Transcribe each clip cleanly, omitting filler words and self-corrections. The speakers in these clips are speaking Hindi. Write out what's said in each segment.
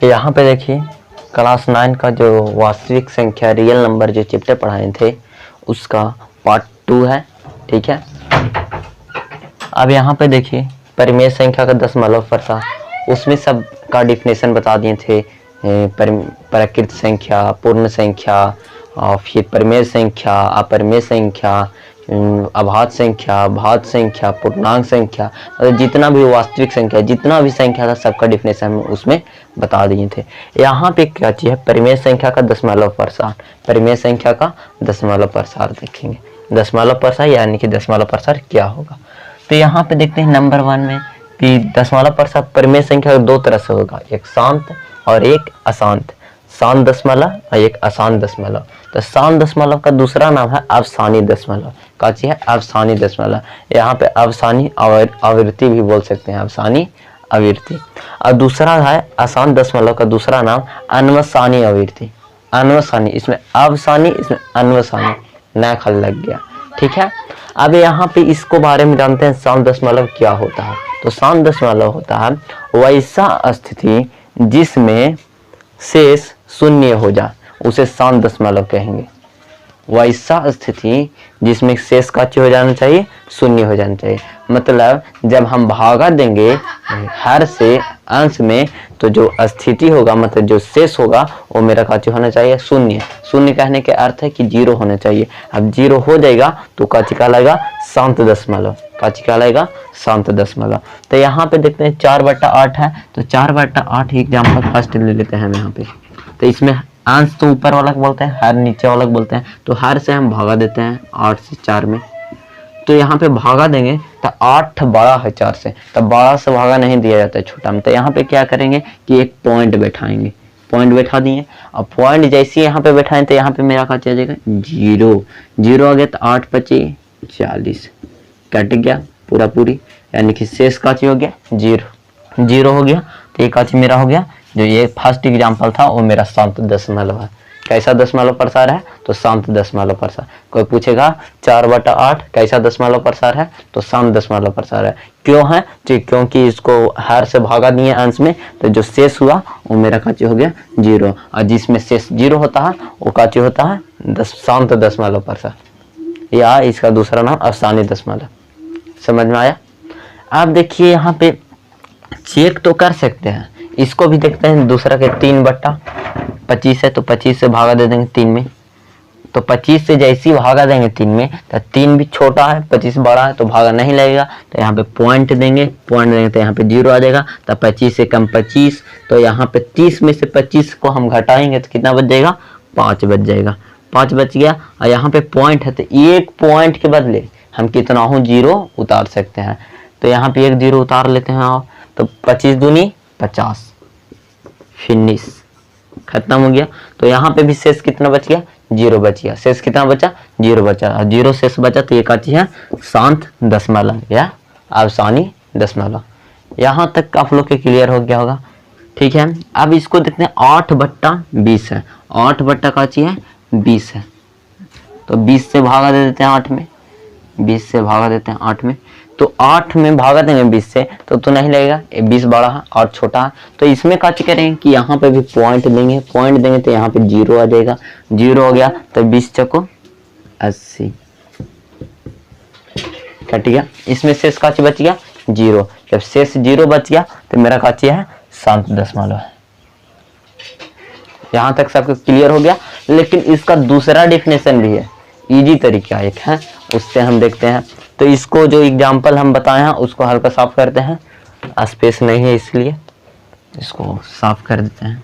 यहाँ पे देखिए क्लास 9 का जो वास्तविक संख्या रियल नंबर जो चैप्टर पढ़ाए थे उसका पार्ट 2 है। ठीक है, अब यहाँ पे देखिए परिमेय संख्या का दशमलव प्रसार, उसमें सब का डिफिनेशन बता दिए थे। प्राकृत संख्या, पूर्ण संख्या, और फिर परिमेय संख्या, अपरिमेय संख्या, अभाज्य संख्या, भाज्य संख्या, पूर्णांक संख्या, मतलब जितना भी वास्तविक संख्या, जितना भी संख्या था सबका डिफिनेशन उसमें बता दिए थे। यहाँ पे क्या चीज़ है, परिमेय संख्या का दशमलव प्रसार। परिमेय संख्या का दशमलव प्रसार देखेंगे, दशमलव प्रसार यानी कि दशमलव प्रसार क्या होगा। तो यहाँ पे देखते हैं नंबर 1 में कि दशमलव प्रसार परिमेय संख्या दो तरह से होगा, एक शांत और एक अशांत। शांत दशमलव और एक अशांत दशमलव। तो शांत दशमलव का दूसरा नाम है अवसानी दशमलव। का चीज है अवसानी दशमलव। यहाँ पे अवसानी आवृत्ति भी बोल सकते हैं, अवसानी आवृत्ति। और दूसरा है अशांत दशमलव का दूसरा नाम अनवसानी आवृत्ति। अनवसानी, इसमें अवसानी, इसमें अनवसानी, नया खल लग गया। ठीक है, अब यहाँ पे इसको बारे में जानते हैं शांत दशमलव क्या होता है। तो शांत दशमलव होता है वैसा स्थिति जिसमें शेष शून्य हो जाए, उसे शांत दशमलव कहेंगे। वैसा स्थिति जिसमें शेष का हो जाना चाहिए, शून्य हो जाना चाहिए। मतलब जब हम भागा देंगे हर से अंश में, तो जो स्थिति होगा, मतलब जो शेष होगा, वो मेरा काची होना चाहिए, शून्य। शून्य कहने के अर्थ है कि 0 होना चाहिए। अब 0 हो जाएगा तो काची कहलाएगा, शांत दशमलव। काची कहलाएगा, शांत दशमलव। तो यहाँ पे देखते हैं 4/8 है, तो 4/8 एग्जाम्पल फर्स्ट ले लेते हैं हम यहाँ पे। तो इसमें अंश तो ऊपर वाला बोलते हैं, हर नीचे वाला बोलते हैं। तो हर से हम भागा देते हैं 8 से 4 में। तो यहाँ पे भागा देंगे तो 8 बड़ा है 4 से, तो 12 से भागा नहीं दिया जाता है छोटा में। तो यहाँ पे क्या करेंगे कि एक पॉइंट बैठाएंगे। पॉइंट बैठा दिए, और पॉइंट जैसे यहाँ पे बैठाएं तो यहाँ पे मेरा क्या आ जाएगा, 0। 0 आ गया तो 8 × 5 = 40, कट गया पूरा पूरी, यानी कि शेष का हो गया 0। 0 हो गया तो एक काची मेरा हो गया, जो ये फर्स्ट एग्जाम्पल था वो मेरा शांत दशमलव है। कैसा दशमलव प्रसार है, तो शांत दशमलव प्रसार। कोई पूछेगा 4/8 कैसा दशमलव प्रसार है, तो शांत दशमलव प्रसार है। क्यों है, तो क्योंकि इसको हर से भागा दिए अंश में, तो जो शेष हुआ वो मेरा काची हो गया 0, और जिसमें शेष 0 होता है वो काची होता है शांत दशमलव प्रसार, या इसका दूसरा नाम अवसानी दशमलव। समझ में आया। आप देखिए यहाँ पे चेक तो कर सकते हैं, इसको भी देखते हैं। दूसरा के 3/25 है, तो 25 से भागा दे देंगे 3 में। तो 25 से जैसी भागा देंगे 3 में, तो 3 भी छोटा है, 25 बड़ा है, तो भागा नहीं लगेगा। तो यहाँ पे पॉइंट देंगे, पॉइंट देंगे तो यहाँ पे 0 आ जाएगा। तो 25 से कम 25, तो यहाँ पे 30 में से 25 को हम घटाएंगे तो कितना बच जाएगा, 5 बच जाएगा। 5 बच गया, और यहाँ पे पॉइंट है, तो एक पॉइंट के बदले हम कितना हो 0 उतार सकते हैं। तो यहाँ पे एक 0 उतार लेते हैं, और तो 25 दूनी 50, फिनिश, खत्म हो गया। तो यहाँ पे भी शेष कितना बच गया, 0 बच गया। शेष कितना बचा, 0 बचा, और 0 शेष बचा, तो ये का चीज है शांत दशमलव या अवसानी दशमलव। यहाँ तक आप लोग के क्लियर हो गया होगा। ठीक है, अब इसको देखते हैं 8/20 है। 8 का चीज है 20 है, तो 20 से भागा दे देते हैं 8 में। 20 से भागा देते हैं 8 में, तो 8 में भागा देंगे 20 से, तो नहीं लगेगा, 20 बड़ा है और छोटा है। तो इसमें क्या करेंगे कि यहाँ पे भी पॉइंट देंगे। पॉइंट देंगे तो यहाँ पे 0 आ जाएगा। 0 हो गया तो 20 × 80, कट गया। इसमें शेष का बच गया 0। जब शेष 0 बच गया तो मेरा का है शांत दशमलव है। यहाँ तक सबको क्लियर हो गया। लेकिन इसका दूसरा डिफिनेशन भी है, इजी तरीका एक है, उससे हम देखते हैं। तो इसको जो एग्जाम्पल हम बताए हैं उसको हल्का साफ करते हैं, स्पेस नहीं है इसलिए इसको साफ कर देते हैं।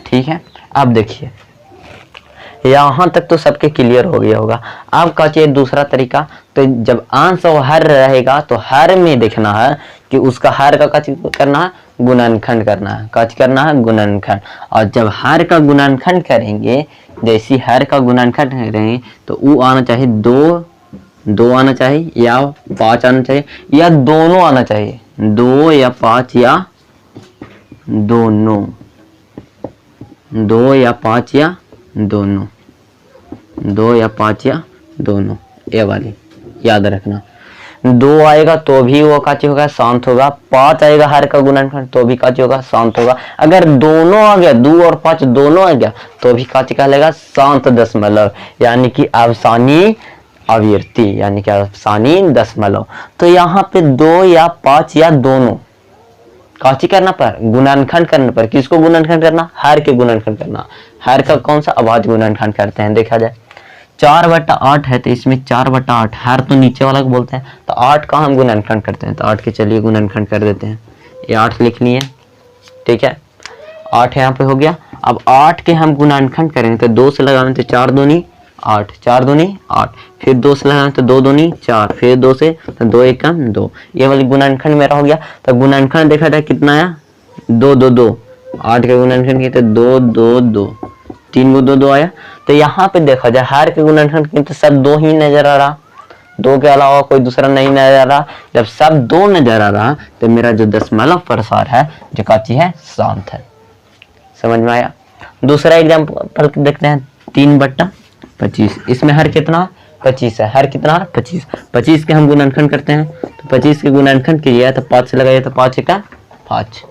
ठीक है, अब देखिए यहाँ तक तो सबके क्लियर हो गया होगा। अब का चाहिए दूसरा तरीका। तो जब अंश और हर रहेगा तो हर में देखना है कि उसका हर का करना है, गुणनखंड करना है। काच करना है गुणनखंड। और जब हर का गुणनखंड करेंगे, जैसी हर का गुणनखंड करेंगे, तो वो आना चाहिए 2 आना चाहिए, या 5 आना चाहिए, या दोनों आना चाहिए। 2 या 5 या दोनों, 2 या 5 या दोनों, 2 या 5 या दोनों, ये वाली याद रखना। 2 आएगा तो भी वो काची होगा, शांत होगा। 5 आएगा हर का गुणनखंड तो भी काची होगा, शांत होगा। अगर दोनों आ गया, 2 और 5 दोनों आ गया तो भी काची कहलाएगा, शांत दशमलव, यानी कि अवसानी अवृत्ति, यानी कि अवसानी दशमलव। तो यहाँ पे 2 या 5 या दोनों काची करना पर, गुणनखंड करने पर। किसको गुणनखंड करना, हर के गुणनखंड करना। हर का कौन सा, अभाज्य गुणनखंड करते हैं। देखा जाए 4/8 है तो इसमें 4/8, हर तो नीचे वाला को बोलते हैं, तो 8 का हम गुणनखंड करते हैं। तो 8 के चलिए गुणनखंड कर देते हैं, ये 8 लिख लिए, ठीक है। 8 यहाँ पे हो गया। अब 8 के हम गुणनखंड करेंगे तो 2 से लगाएंगे तो 4 दूनी 8, 4 दूनी 8, फिर 2 से लगाएंगे तो 2 दूनी 4, फिर 2 से तो 2 एकम 2। ये वाली गुणनखंड मेरा हो गया। तो गुणनखंड देखा जाए कितना आया, 2 2 2। 8 के गुणनखंड किए तो 2 2 2, 3 को 2 2 आया। तो यहाँ पे देखा जाए हर के गुणनखंड किए तो सब 2 ही नजर आ रहा, 2 के अलावा कोई दूसरा नहीं नजर आ रहा। जब सब 2 नजर आ रहा तो मेरा जो दशमलव प्रसार है जो काची है, शांत है। समझ में आया। दूसरा एग्जाम्पल देखते हैं, 3/25। इसमें हर कितना, 25 है। हर कितना, 25। 25 के हम गुणनखंड करते हैं तो 25 के गुणनखंड किया तो 5 से लगाइए तो 5 का 5,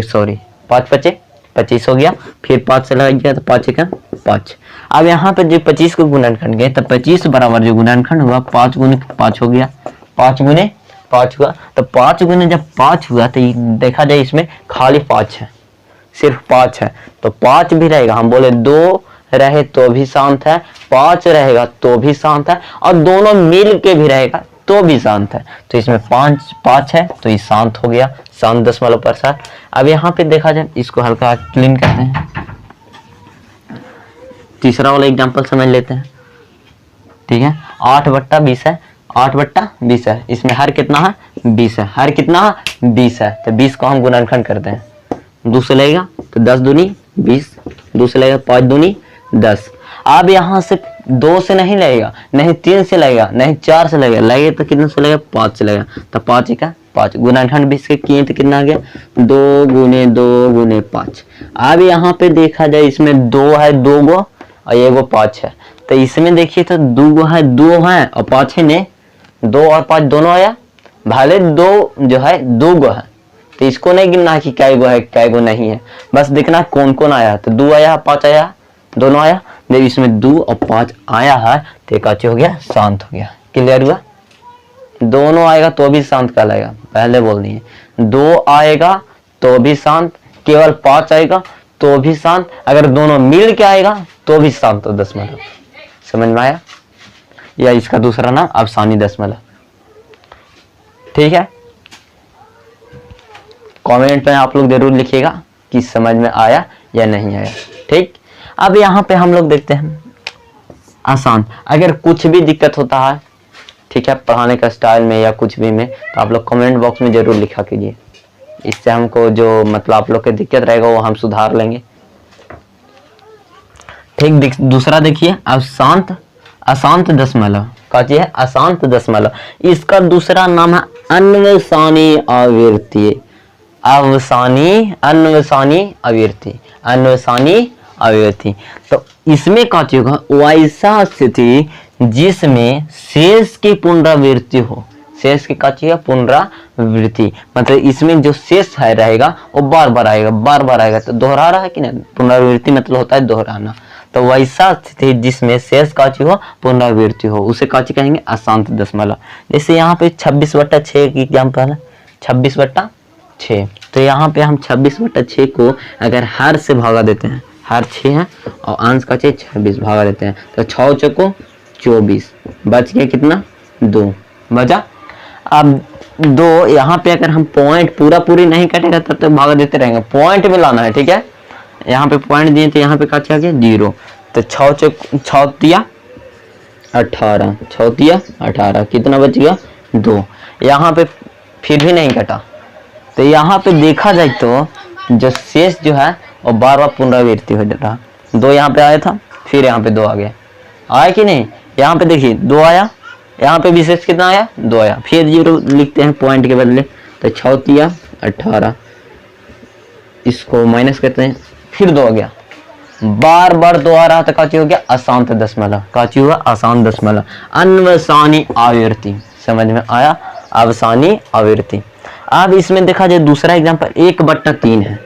सॉरी 5 5 25 हो गया। फिर 5 से लगाइए तो 5 का 5। अब यहाँ पे जो 25 को गुणनखंड गए तो 25 बराबर जो गुणनखंड हुआ 5 गुने 5 हो गया, 5 गुने 5 हुआ। तो 5 गुने जब 5 हुआ तो देखा जाए इसमें खाली 5 है, सिर्फ 5 है। तो 5 भी रहेगा, हम बोले 2 रहे तो भी शांत है, 5 रहेगा तो भी शांत है, और दोनों मिल के भी रहेगा तो भी शांत है। तो इसमें 5 है तो ये शांत हो गया, शांत दशमलव प्रसार। अब यहाँ पे देखा जाए, इसको हल्का क्लीन करते हैं। तीसरा वाला एग्जांपल समझ लेते हैं, ठीक है। 8/20 है, 8/20 है। इसमें हर कितना है, 20 है। हर कितना, 20 है। तो 20 को हम गुणनखंड करते हैं, 2 से लगेगा तो 10 दूनी 20, 2 से लगेगा 5 दूनी 10। अब यहाँ से 2 से नहीं लगेगा, नहीं 3 से लगेगा, नहीं 4 से लगेगा, लगे तो कितने से लगेगा, 5 से लगेगा। तो 5 का 5 गुणनखंड 20 के किए तो कितना आ गया, 2 गुने 2 गुने 5। अब यहाँ पे देखा जाए इसमें 2 है 2 गो और 1 गो 5 है। तो इसमें देखिए तो 2 गो है 2 है और 5 है ने, 2 और 5 दोनों आया, भले 2 जो है 2 गो है। तो इसको नहीं गिनना है कि क्या गो है क्या गो नहीं है, बस देखना कौन कौन आया। तो 2 आया 5 आया, दोनों आया। जब इसमें 2 और 5 आया है तो काची हो गया, शांत हो गया। क्लियर हुआ। दोनों आएगा तो भी शांत कहलाएगा, पहले बोल दिए। 2 आएगा तो भी शांत, केवल 5 आएगा तो भी शांत, अगर दोनों मिल के आएगा तो भी शांत दशमलव। समझ में आया। या इसका दूसरा नाम अवसानी दशमलव, ठीक है। कमेंट में आप लोग जरूर लिखिएगा कि समझ में आया या नहीं आया, ठीक। अब यहाँ पे हम लोग देखते हैं आसान। अगर कुछ भी दिक्कत होता है, ठीक है, पढ़ाने का स्टाइल में या कुछ भी में, तो आप लोग कमेंट बॉक्स में जरूर लिखा कीजिए। इससे हमको जो मतलब आप लोग के दिक्कत रहेगा वो हम सुधार लेंगे, ठीक। दूसरा देखिए, अशांत दशमलव का चीज है, अशांत दशमलव। इसका दूसरा नाम है अन्वसानी आवृत्ति, अन्वसानी आवृत्ति। तो इसमें क्या चीज होगा, वैसा स्थिति जिसमें शेष की पुनरावृत्ति हो। शेष की क्या चीज है, पुनरावृत्ति। मतलब इसमें जो शेष है रहेगा वो बार बार आएगा। तो दोहरा रहा है कि नहीं, पुनरावृत्ति मतलब होता है दोहराना। तो वैसा स्थिति जिसमें शेष का चीज हो, पुनरावृत्ति हो, उसे क्या चीज कहेंगे, अशांत दशमलव। जैसे यहाँ पे 26/6 की एग्जाम्पल है, 26/6। तो यहाँ पे हम 26/6 को अगर हर से भागा देते हैं, हर 6 है और अंश का 26 भागा देते हैं, तो 6 चौको 24, बच गया कितना, 2 बचा। अब 2 यहाँ पे अगर हम पॉइंट पूरी नहीं कटेगा तब तक भागा देते रहेंगे, पॉइंट में लाना है, ठीक है। यहाँ पे पॉइंट दिए तो यहाँ पे क्या आ गया, 0। तो 6 तिया 18, 6 तिया 18, कितना बच गया, 2। यहाँ पे फिर भी नहीं कटा। तो यहाँ पे देखा जाए तो जो शेष जो है वो बार बार पुनरावृत्ति हो रहा। 2 यहाँ पे आया था, फिर यहाँ पे 2 आ गया, आया कि नहीं। यहाँ पे देखिए 2 आया, यहाँ पे विशेष कितना आया, 2 आया, फिर 0 लिखते हैं पॉइंट के बदले। तो 6 तिया 18, इसको माइनस करते हैं, फिर 2 आ गया, बार बार 2 आ रहा था, काची हो गया, अशांत दशमलव। काची हुआ, अशांत दशमलव, अन्वसानी आवृत्ति। समझ में आया? अवसानी आवर्ती। अब इसमें देखा जाए दूसरा एग्जांपल 1/3 है,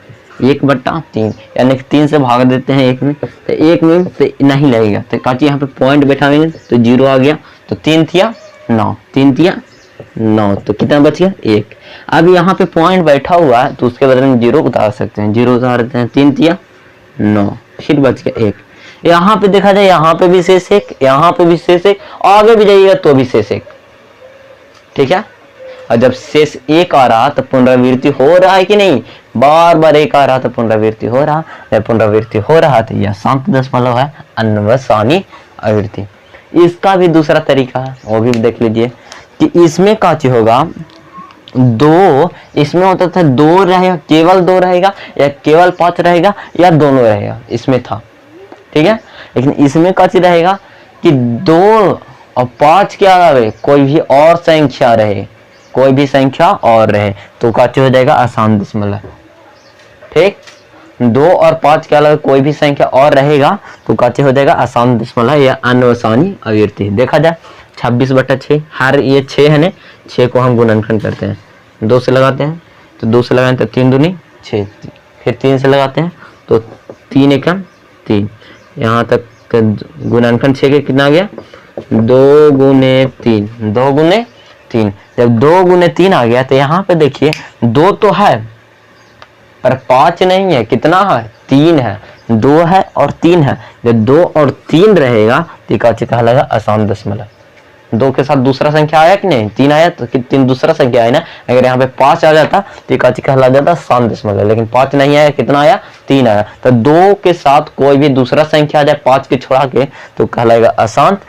1/3 यानी कि 3 से भाग देते हैं 1 में, तो 1 में तो नहीं लगेगा, तो काची यहाँ पे पॉइंट बैठाएंगे तो 0 आ गया, तो 3 थिया 9, 3 थिया 9, तो कितना बच गया 1। अब यहाँ पे पॉइंट बैठा हुआ है तो उसके बदले में 0 उतार सकते हैं, 0 उतार देते हैं, 3 थिया 9, फिर बच गया 1। यहाँ पे देखा जाए यहाँ पे भी शेष 1, यहाँ पे भी शेष 1, आगे भी जाइएगा तो भी शेष 1, ठीक है। और जब शेष 1 आ रहा तो पुनरावृत्ति हो रहा है कि नहीं, बार बार 1 आ रहा तो पुनरावृत्ति हो रहा, जब पुनरावृत्ति हो रहा तो यह शांत दशमलव है, अनवसानी आवर्ती। इसका भी दूसरा तरीका है, वो भी देख लीजिए कि इसमें क्या चीज होगा, 2, इसमें होता था 2 रहेगा, केवल 2 रहेगा या केवल 5 रहेगा या दोनों रहेगा, इसमें था, ठीक है। लेकिन इसमें क्या चीज रहेगा कि 2 और 5 के अलावा कोई भी और संख्या रहे, कोई भी संख्या और रहे तो क्या हो जाएगा आसान दशमलव, ठीक। 2 और 5 के अलावा कोई भी संख्या और रहेगा तो क्या हो जाएगा आसान दशमलव या अनवसानी आवर्ती। देखा जाए 26/6, हर ये 6 है ना, 6 को हम गुणनखंड करते हैं, 2 से लगाते हैं तो 2 से लगाएं तो 3 दूनी 6, फिर 3 से लगाते हैं तो 3 एकम 3, यहाँ तक गुणनखंड 6 के कितना आ गया 2 गुने 3, 2 गुने 3। जब 2 गुने 3 आ गया तो यहाँ पे देखिए 2 तो है पर 5 नहीं है, कितना है 3 है, 2 है और 3 है। जब 2 और 3 रहेगा तो क्या कहलाएगा आसान दशमलव। 2 के साथ दूसरा संख्या आया कि नहीं, 3 आया तो 3 दूसरा संख्या आया ना, अगर यहाँ पे 5 आ जाता तो क्या कहला जाता आसान दशमलव, लेकिन 5 नहीं आया, कितना आया 3 आया, तो 2 के साथ कोई भी दूसरा संख्या आ जाए 5 के छोड़ा के तो कहलाएगा अशांत,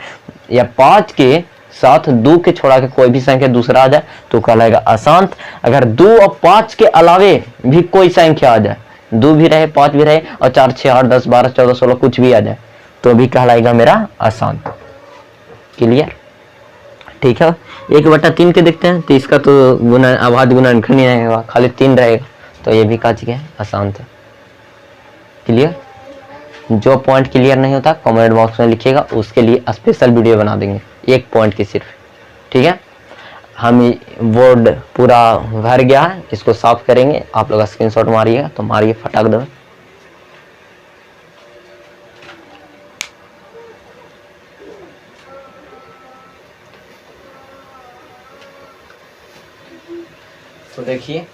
या 5 के साथ 2 के छोड़ा के कोई भी संख्या दूसरा आ जाए तो कहलाएगा अशांत। अगर 2 और 5 के अलावे भी कोई संख्या आ जाए, 2 भी रहे 5 भी रहे और 4 6 8 10 12 14 16 कुछ भी आ जाए तो भी कहलाएगा मेरा अशांत। क्लियर, ठीक है। 1/3 के देखते हैं तो इसका तो गुना अभाज्य गुणनखंड नहीं रहेगा, खाली 3 रहेगा तो ये भी का चीज है अशांत है। क्लियर, जो पॉइंट क्लियर नहीं होता कमेंट बॉक्स में लिखिएगा, उसके लिए स्पेशल वीडियो बना देंगे 1 पॉइंट की सिर्फ, ठीक है। हम बोर्ड पूरा भर गया है, इसको साफ करेंगे, आप लोग स्क्रीनशॉट मारिएगा तो मारिए फटाक दो। तो देखिए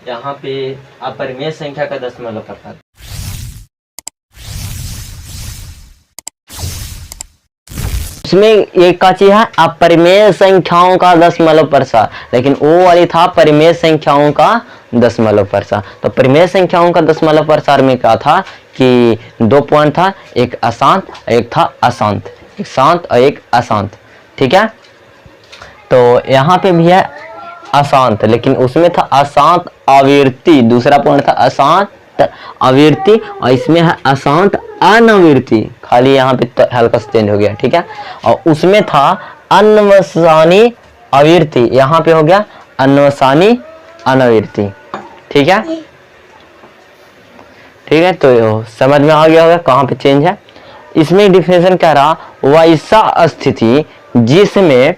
यहाँ पे अपरिमेय संख्या का दशमलव प्रकार, इसमें एक का चीज है अपरिमेय संख्याओं का दशमलव प्रसार, लेकिन वो वाली था परिमेय संख्याओं का दशमलव प्रसार। तो परिमेय संख्याओं का दशमलव प्रसार में क्या था कि 2 पॉइंट था, एक अशांत एक था अशांत, एक शांत और एक अशांत, ठीक है। तो यहाँ पे भी है अशांत, लेकिन उसमें था अशांत आवर्ती, दूसरा पॉइंट था अशांत आवर्ती और इसमें है अशांत अनावर्ती, खाली यहाँ पे तो हल्का चेंज हो गया, ठीक है। और उसमें था अनवसानी आवर्ती, यहाँ पे हो गया अनवसानी अनावर्ती, ठीक है। ठीक है, तो समझ में आ गया होगा कहाँ पे चेंज है। इसमें डिफिनेशन कह रहा वैसा स्थिति जिसमें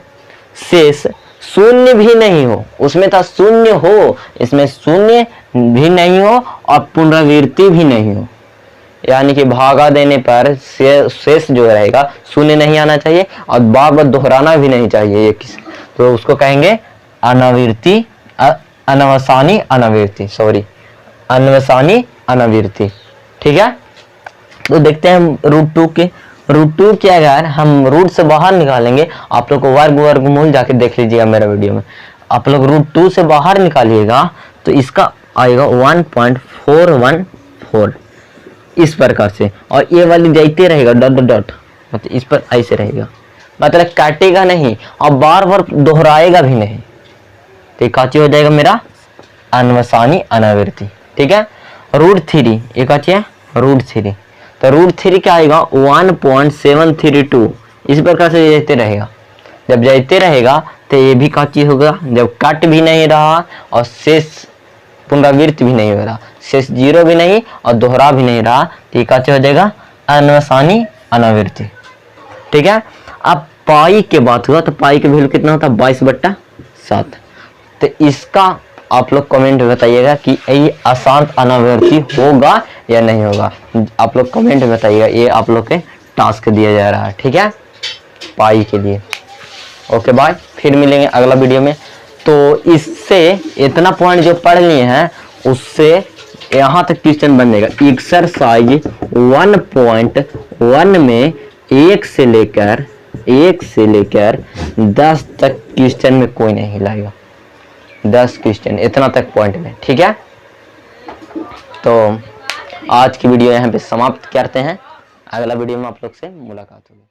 शेष शून्य भी नहीं हो, उसमें था शून्य हो, इसमें शून्य भी नहीं हो और पुनरावृत्ति भी नहीं हो, यानी कि भागा देने पर शेष जो रहेगा शून्य नहीं आना चाहिए और बार बार दोहराना भी नहीं चाहिए, ये किस तो उसको कहेंगे अनावृत्ति, अनवसानी अनावृत्ति, सॉरी अनवसानी अनावृत्ति, ठीक है। तो देखते हैं √2 के, √2 के अगर हम रूट से बाहर निकालेंगे, आप लोग को वर्गमूल जाके देख लीजिएगा मेरे वीडियो में, आप लोग √2 से बाहर निकालिएगा तो इसका आएगा 1.414 इस प्रकार से, और ये वाली जाते रहेगा डॉट डॉट डॉट, मतलब इस पर ऐसे रहेगा, मतलब काटेगा नहीं और बार बार दोहराएगा भी नहीं, तो काची हो जाएगा मेरा अनवसानी अनावृत्ति, ठीक है। √3 ये काची है √3, तो √3 क्या आएगा 1.732 इस प्रकार से जाते रहेगा। जब जाते रहेगा तो ये भी का चीज होगा, जब कट भी नहीं रहा और शेष पुनरावृत्ति भी नहीं हो रहा, शेष 0 भी नहीं और दोहरा भी नहीं रहा, तो ये का चीज हो जाएगा अनवसानी अनावृत्ति, ठीक है। अब पाई के बात हुआ तो पाई की वैल्यू कितना होता है 22/7। तो इसका आप लोग कमेंट में बताइएगा कि ये अशांत अनावर्ती होगा या नहीं होगा। आप लोग कमेंट में बताइएगा, ये आप लोग के टास्क दिया जा रहा है, ठीक है, पाई के लिए। ओके बाय, फिर मिलेंगे अगला वीडियो में। तो इससे इतना पॉइंट जो पढ़ लिए हैं उससे यहाँ तक क्वेश्चन बनेगा। एक्सरसाइज 1.1 में 1 से लेकर 10 तक क्वेश्चन में कोई नहीं लाएगा। 10 क्वेश्चन इतना तक पॉइंट में, ठीक है। तो आज की वीडियो यहाँ पे समाप्त करते हैं, अगला वीडियो में आप लोग से मुलाकात होगी।